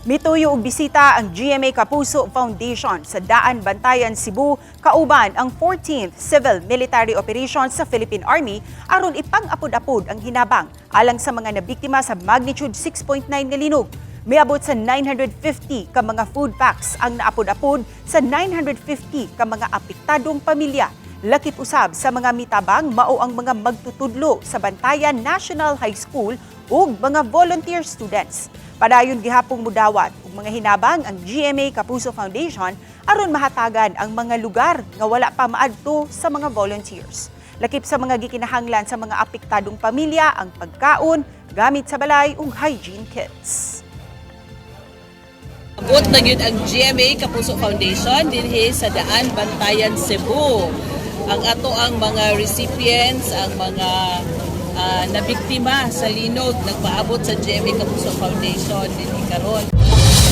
Mituyo og bisita ang GMA Kapuso Foundation sa Daanbantayan, Cebu, kauban ang 14th Civil Military Operation sa Philippine Army aron ipang-apod-apod ang hinabang alang sa mga nabiktima sa magnitude 6.9 nga linog. Miabot sa 950 ka mga food packs ang naapod-apod sa 950 ka mga apektadong pamilya. Lakip usab sa mga mitabang mao ang mga magtutudlo sa Bantayan National High School ug mga volunteer students. Padayong gihapong mudawat ug mga hinabang ang GMA Kapuso Foundation aron mahatagan ang mga lugar nga wala pa maadto sa mga volunteers. Lakip sa mga gikinahanglan sa mga apektadong pamilya ang pagkaon, gamit sa balay ug hygiene kits. Abot na yun ang GMA Kapuso Foundation dinhi sa Daanbantayan, Cebu. Ang ato ang mga recipients, ang mga nabiktima sa Linog nagpaabot sa GMA Kapuso Foundation dinhi karon.